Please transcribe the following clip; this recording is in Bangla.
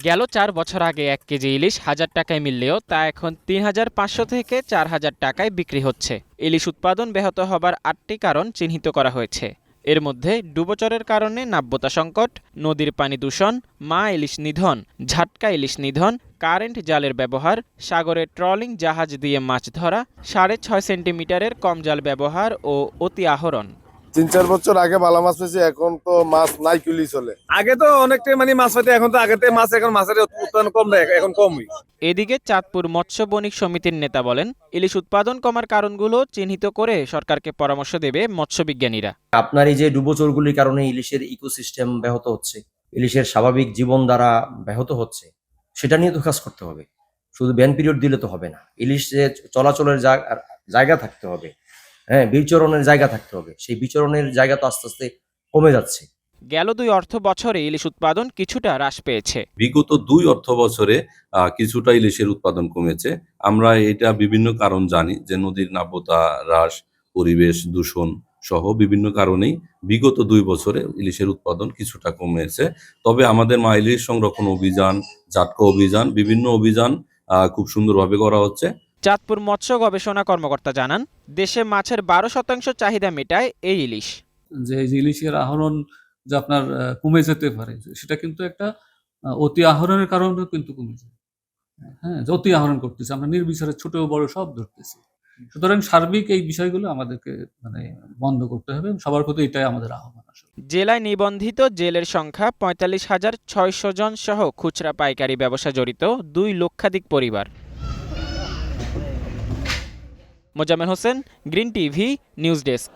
গেল ৪ বছর আগে ১ কেজি ইলিশ ১,০০০ টাকায় মিললেও তা এখন ৩,৫০০ থেকে ৪,০০০ টাকায় বিক্রি হচ্ছে। ইলিশ উৎপাদন ব্যাহত হবার ৮টি কারণ চিহ্নিত করা হয়েছে। এর মধ্যে ডুবোচরের কারণে নাব্যতা সংকট, নদীর পানি দূষণ, মা ইলিশ নিধন, ঝাটকা ইলিশ নিধন, কারেন্ট জালের ব্যবহার, সাগরে ট্রলিং জাহাজ দিয়ে মাছ ধরা, ৬.৫ সেন্টিমিটারের কম জাল ব্যবহার ও অতি আহরণ। ৩-৪ বছর আগে ভালো মাছ পেয়েছি, এখন তো মাছ নাই কুলি চলে। আগে তো অনেকটাই মাছ পাইতে, এখন তো আগেতে মাছ, এখন মাছের উৎপাদন কম দেয়, এখন কমই। এদিকে চাঁদপুর মৎস্য বণিক সমিতির নেতা বলেন, ইলিশ উৎপাদন কমার কারণগুলো চিহ্নিত করে সরকারকে পরামর্শ দেবে মৎস্যবিজ্ঞানীরা। আপনার এই যে ডুবোচরগুলির কারণে ইলিশের ইকোসিস্টেম ব্যাহত হচ্ছে, ইলিশের স্বাভাবিক জীবনধারা ব্যাহত হচ্ছে, সেটা নিয়ে তো কাজ করতে হবে। শুধু ব্যান পিরিয়ড দিলে তো হবে না, ইলিশের চলাচলের জায়গা থাকতে হবে, হ্যাঁ, বিচরণের জায়গা থাকতে হবে। সেই বিচরণের জায়গা তো আস্তে আস্তে কমে যাচ্ছে। গেল ২ অর্থ বছরে ইলিশ উৎপাদন কিছুটা হ্রাস পেয়েছে। বিগত ২ অর্থ বছরে কিছুটা ইলিশের উৎপাদন কমেছে। আমরা এটা বিভিন্ন কারণ জানি যে নদীর নাব্যতা হ্রাস, পরিবেশ দূষণ সহ বিভিন্ন কারণেই বিগত ২ বছরে ইলিশের উৎপাদন কিছুটা কমেছে। তবে আমাদের মা ইলিশ সংরক্ষণ অভিযান, জাটকা অভিযান, বিভিন্ন অভিযান খুব সুন্দরভাবে করা হচ্ছে। চাঁদপুর মৎস্য গবেষণা কর্মকর্তা জানান, দেশে মাছের ১২% চাহিদা মেটায় এই ইলিশ। যে ইলিশের আহরণ যে আপনার কমে যেতে পারে, সেটা কিন্তু একটা অতি আহরণের কারণেও কিন্তু কমে যায়। হ্যাঁ, যে অতি আহরণ করতেছে, আমরা নির্বিচারে ছোট বড় সব ধরতেছি। সুতরাং সার্বিক এই বিষয়গুলো আমাদেরকে বন্ধ করতে হবে, সবার প্রতি এটাই আমাদের আহ্বান। জেলায় নিবন্ধিত জেলের সংখ্যা ৪৫,৬০০ জন সহ খুচরা পাইকারি ব্যবসা জড়িত ২ লক্ষাধিক পরিবার। Mozammel Hossain, green TV, news desk.